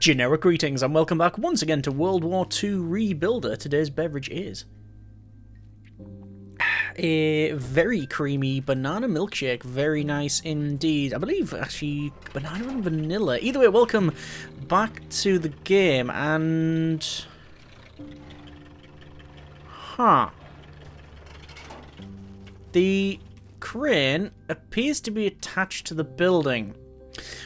Generic greetings and welcome back once again to World War II Rebuilder. Today's beverage is a very creamy banana milkshake. Very nice indeed. I believe actually banana and vanilla. Either way, welcome back to the game and... The crane appears to be attached to the building.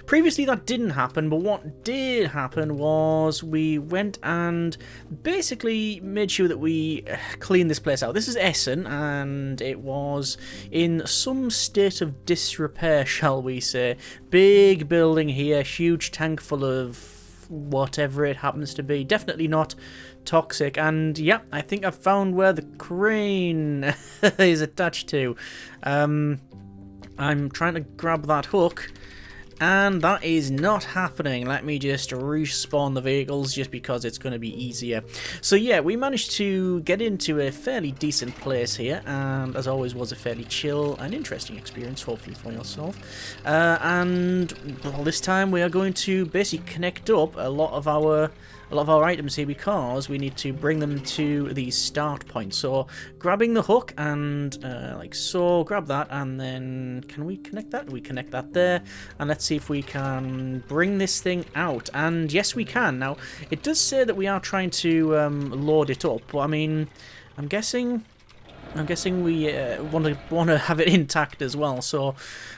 Previously that didn't happen, but what did happen was we went and basically made sure that we cleaned this place out. This is Essen, and it was in some state of disrepair, shall we say. Big building here, huge tank full of whatever it happens to be. Definitely not toxic, and yeah, I think I've found where the crane is attached to. I'm trying to grab that hook, and that is not happening. Let me just respawn the vehicles just because it's going to be easier. So yeah, we managed to get into a fairly decent place here, and as always was a fairly chill and interesting experience, hopefully for yourself. And well, this time we are going to basically connect up a lot of our items here because we need to bring them to the start point. So grabbing the hook and like so, grab that, and then can we connect that? We connect that there, and let's see if we can bring this thing out. And yes, we can. Now it does say that we are trying to load it up, but I mean, I'm guessing we want to have it intact as well. So,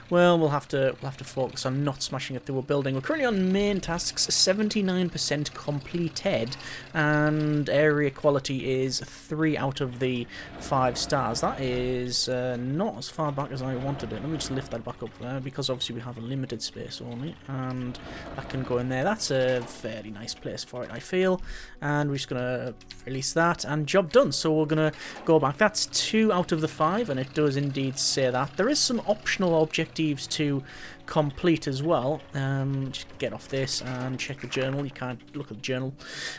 well, we'll have to focus on not smashing it through a building. We're currently on main tasks, 79% completed, and area quality is 3 out of the 5 stars. That is not as far back as I wanted it. Let me just lift that back up there because obviously we have a limited space only, and that can go in there. That's a fairly nice place for it, I feel. And we're just gonna release that, and job done. So we're gonna go back. That's 2 out of the 5, and it does indeed say that. There is some optional objectives to complete as well. Just get off this and check the journal. You can't look at the journal.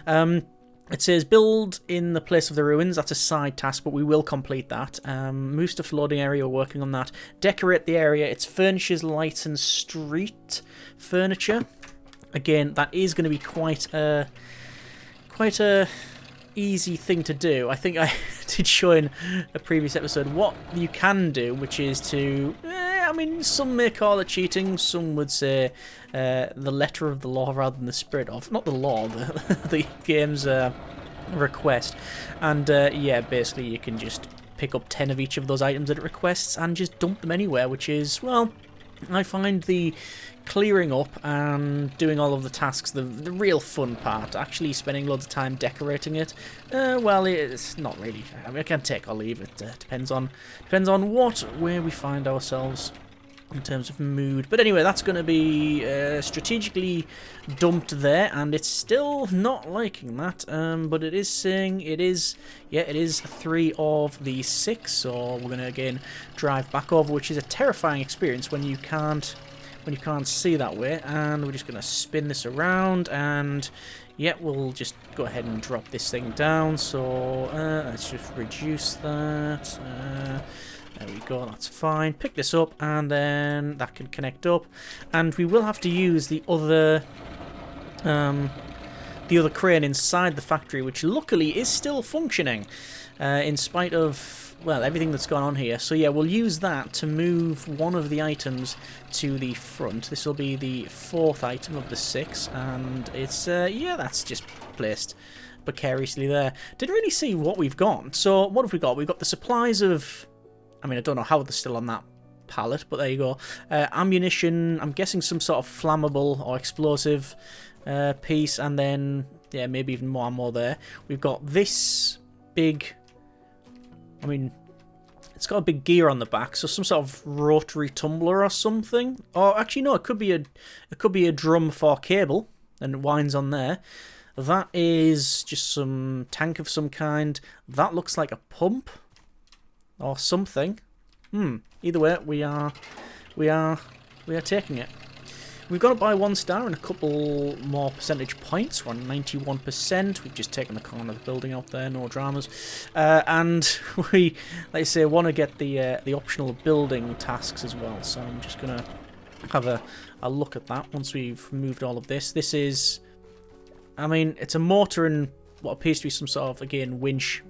It says build in the place of the ruins. That's a side task, but we will complete that. Move stuff to loading area. We're working on that. Decorate the area. It's furnishes, lights, and street furniture. Again, that is going to be quite a easy thing to do. I think I did show in a previous episode what you can do, which is to, I mean, some may call it cheating, some would say the letter of the law rather than the spirit of, not the law, the game's request. And yeah, basically you can just pick up 10 of each of those items that it requests and just dump them anywhere, which is, well, I find the clearing up and doing all of the tasks the real fun part. Actually spending loads of time decorating it, well, it's not really. I mean, I can take or leave it. Depends on where we find ourselves in terms of mood. But anyway, that's going to be strategically dumped there, and it's still not liking that. But it is saying it is 3 of the 6. So we're going to again drive back over, which is a terrifying experience when you can't see that way. And we're just going to spin this around, and yeah, we'll just go ahead and drop this thing down. So let's just reduce that. There we go, that's fine. Pick this up, and then that can connect up. And we will have to use the other crane inside the factory, which luckily is still functioning, in spite of, well, everything that's gone on here. So yeah, we'll use that to move one of the items to the front. This will be the 4th item of the 6, and it's, yeah, that's just placed precariously there. Didn't really see what we've got. So what have we got? We've got the supplies of, I mean, I don't know how they're still on that pallet, but there you go. Ammunition, I'm guessing some sort of flammable or explosive piece, and then, yeah, maybe even more and more there. We've got this big, I mean, it's got a big gear on the back, so some sort of rotary tumbler or something. Or actually, no, it could be a drum for cable, and it winds on there. That is just some tank of some kind. That looks like a pump or something. Either way, we are taking it. We've got it by 1 star and a couple more percentage points. We're on 91%. We've just taken the corner of the building out there, no dramas. And we, like I say, want to get the optional building tasks as well. So I'm just gonna have a look at that once we've removed all of this. This is I mean, it's a mortar and what appears to be some sort of, again, winch.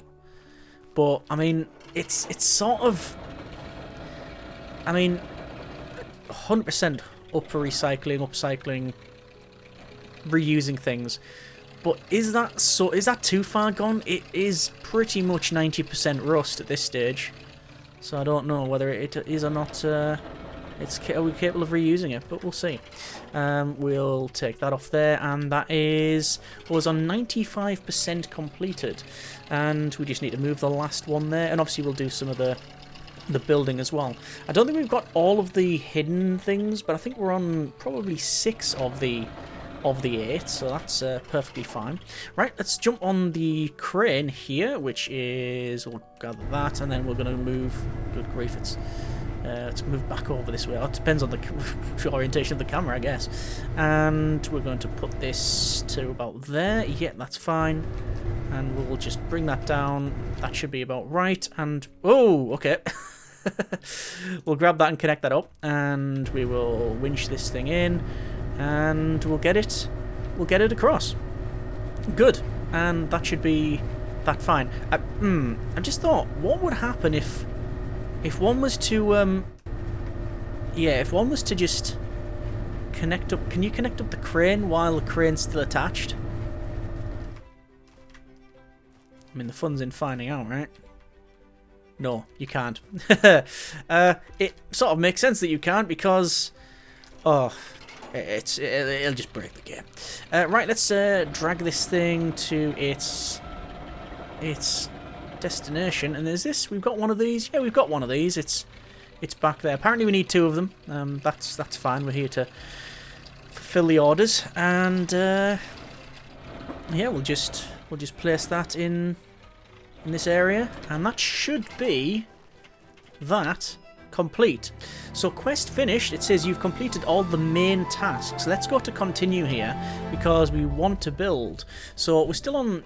But, I mean, it's sort of... I mean, 100% up for recycling, upcycling, reusing things. But is that too far gone? It is pretty much 90% rust at this stage. So I don't know whether it is or not. Are we capable of reusing it? But we'll see. We'll take that off there, and that was on 95% completed. And we just need to move the last one there, and obviously we'll do some of the building as well. I don't think we've got all of the hidden things, but I think we're on probably 6 of the 8, so that's perfectly fine. Right, let's jump on the crane here, which is... We'll gather that, and then we're going to move... Good grief, let's move back over this way. It depends on the orientation of the camera, I guess. And we're going to put this to about there. Yeah, that's fine. And we'll just bring that down. That should be about right. And... Oh, okay. We'll grab that and connect that up. And we will winch this thing in. And we'll get it across. Good. And that should be that fine. I just thought, what would happen if one was to if one was to just connect up... Can you connect up the crane while the crane's still attached? I mean, the fun's in finding out, right? No, you can't. It sort of makes sense that you can't, because it'll just break the game. Right, let's drag this thing to its destination. And there's this. We've got one of these. Yeah, we've got one of these. It's back there. Apparently, we need 2 of them. That's fine. We're here to fulfill the orders. And yeah, we'll just place that in this area, and that should be that complete. So quest finished. It says you've completed all the main tasks. Let's go to continue here, because we want to build. So we're still on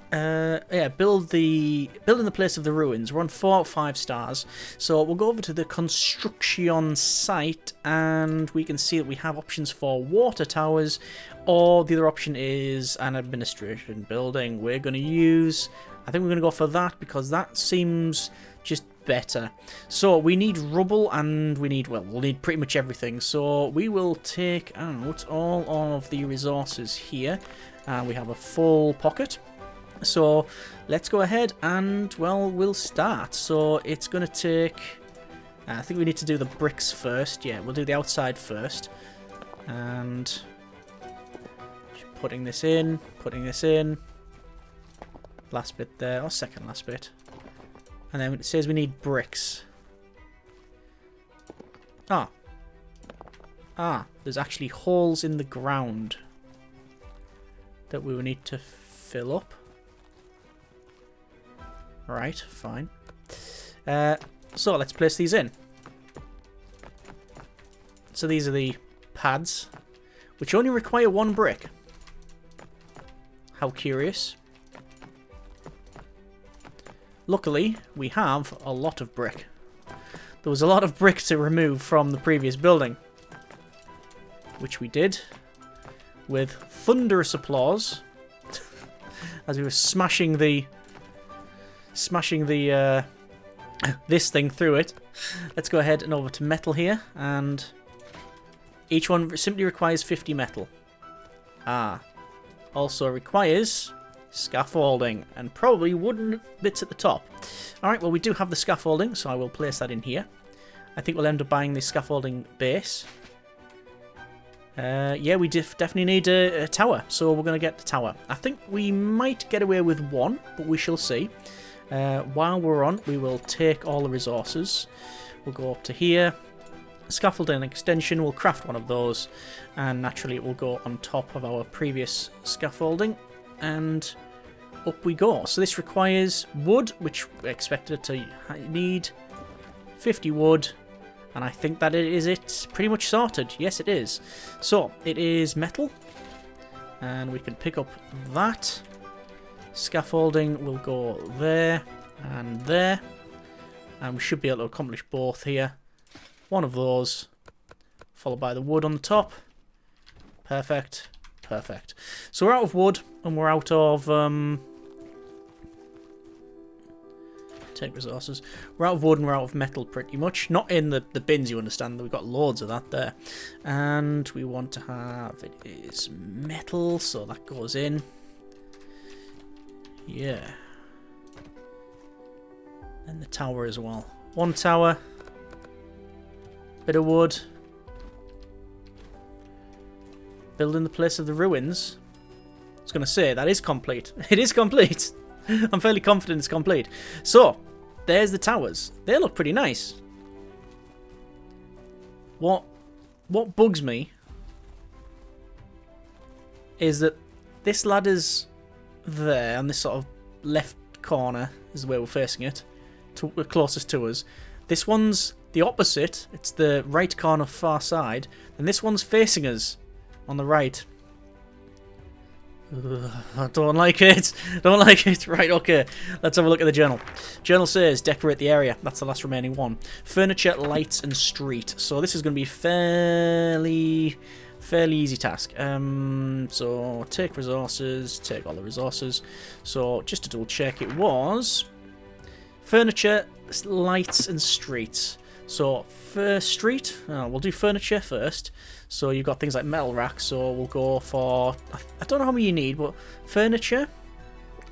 building the place of the ruins. We're on 4 out of 5 stars. So we'll go over to the construction site, and we can see that we have options for water towers, or the other option is an administration building. We're going to use... I think we're going to go for that, because that seems just better. So we need rubble, and we'll need pretty much everything. So we will take out all of the resources here. We have a full pocket. So let's go ahead and, well, we'll start. So it's going to take... I think we need to do the bricks first. Yeah, we'll do the outside first. And just putting this in. Last bit there, or second last bit. And then it says we need bricks. There's actually holes in the ground that we will need to fill up. Right, fine. So let's place these in. So these are the pads, which only require 1 brick. How curious. Luckily, we have a lot of brick. There was a lot of brick to remove from the previous building, which we did with thunderous applause as we were smashing the this thing through it. Let's go ahead and over to metal here, and each one simply requires 50 metal. Also requires scaffolding, and probably wooden bits at the top. Alright, well, we do have the scaffolding, so I will place that in here. I think we'll end up buying the scaffolding base. Yeah, we definitely need a tower, so we're going to get the tower. I think we might get away with 1, but we shall see. While we're on, we will take all the resources. We'll go up to here. Scaffolding extension, we'll craft one of those, and naturally it will go on top of our previous scaffolding. And up we go. So this requires wood, which we expected it to need. 50 wood. And I think that it's pretty much sorted. Yes, it is. So, it is metal. And we can pick up that. Scaffolding will go there and there. And we should be able to accomplish both here. One of those, followed by the wood on the top. Perfect. Perfect. So we're out of wood, and we're out of... take resources. We're out of wood and we're out of metal pretty much. Not in the bins, you understand. We've got loads of that there. And we want to have... It is metal, so that goes in. Yeah. And the tower as well. One tower. Bit of wood. Building the place of the ruins. I was going to say, that is complete. It is complete. I'm fairly confident it's complete. So, there's the towers. They look pretty nice. What bugs me is that this ladder's there, and this sort of left corner is the way we're facing it, closest to us. This one's the opposite. It's the right corner far side, and this one's facing us on the right. I don't like it. Don't like it. Right, okay. Let's have a look at the journal. Journal says, decorate the area. That's the last remaining one. Furniture, lights, and street. So this is going to be fairly easy task. So take resources. Take all the resources. So just to double check, it was furniture, lights, and streets. So first street, we'll do furniture first. So you've got things like metal racks, so we'll go for, I don't know how many you need, but furniture,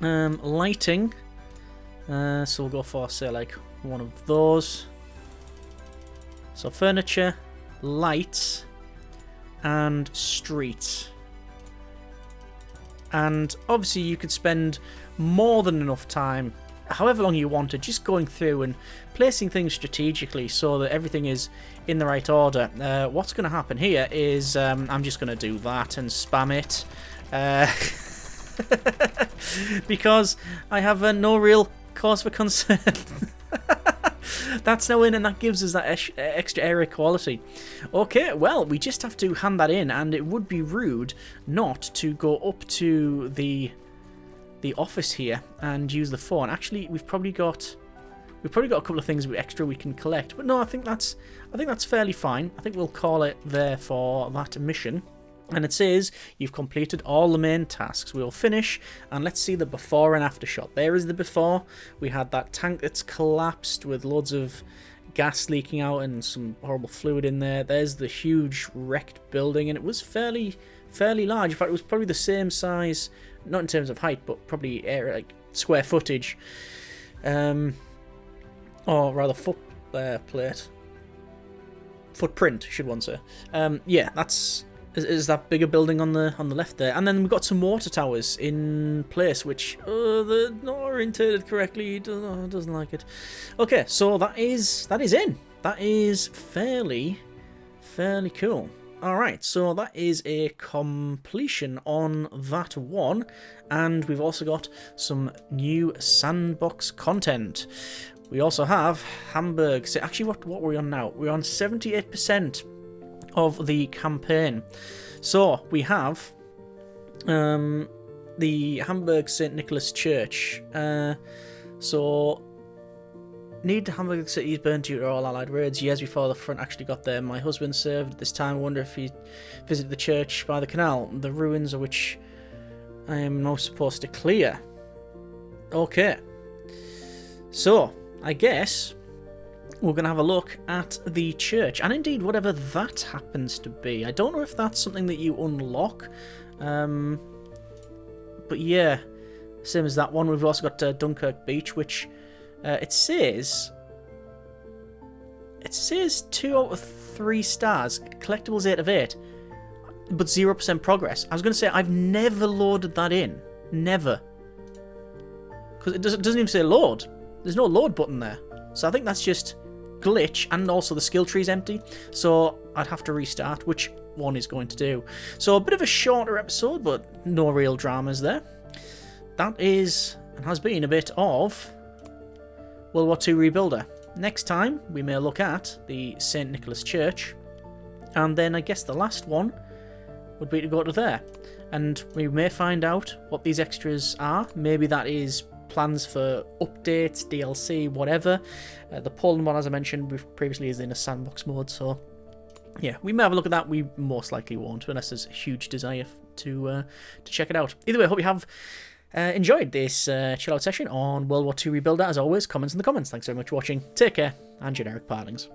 lighting, so we'll go for, say, like one of those. So furniture, lights, and streets. And obviously you could spend more than enough time, however long you wanted, just going through and placing things strategically so that everything is in the right order. What's going to happen here is I'm just going to do that and spam it because I have no real cause for concern. That's now in, and that gives us that extra area quality. Okay, well, we just have to hand that in, and it would be rude not to go up to the office here and use the phone. Actually, we've probably got a couple of things extra we can collect, but no, I think that's fairly fine. I think we'll call it there for that mission. And it says you've completed all the main tasks. We'll finish, and let's see the before and after shot. There is the before. We had that tank that's collapsed with loads of gas leaking out and some horrible fluid in there. There's the huge wrecked building, and it was fairly large. In fact, it was probably the same size, not in terms of height, but probably like square footage, or rather footprint, should one say. Yeah, that's is that bigger building on the left there, and then we've got some water towers in place, which they're not orientated correctly. Doesn't like it. Okay, so that is in. That is fairly cool. Alright, so that is a completion on that one, and we've also got some new sandbox content. We also have Hamburg. So actually, what were we on now? We're on 78% of the campaign. So we have the Hamburg St. Nicholas Church. So need Hamburg City burned due to all Allied raids years before the front actually got there. My husband served at this time. I wonder if he visited the church by the canal, the ruins of which I am now supposed to clear. Okay. So, I guess we're going to have a look at the church, and indeed whatever that happens to be. I don't know if that's something that you unlock, but yeah, same as that one. We've also got Dunkirk Beach, which it says 2 out of 3 stars, collectibles 8 of 8, but 0% progress. I was going to say I've never loaded that in, never, because it doesn't even say load. There's no load button there, so I think that's just glitch, and also the skill tree's empty, so I'd have to restart, which one is going to do. So a bit of a shorter episode, but no real dramas there. That is and has been a bit of World War II Rebuilder. Next time we may look at the St. Nicholas Church, and then I guess the last one would be to go to there, and we may find out what these extras are. Maybe that is plans for updates, DLC, whatever. The Poland one, as I mentioned previously, is in a sandbox mode, so yeah, we may have a look at that. We most likely won't, unless there's a huge desire to check it out. Either way, I hope you have enjoyed this chill out session on World War II Rebuilder. As always, comments in the comments. Thanks very much for watching. Take care, and generic parlings.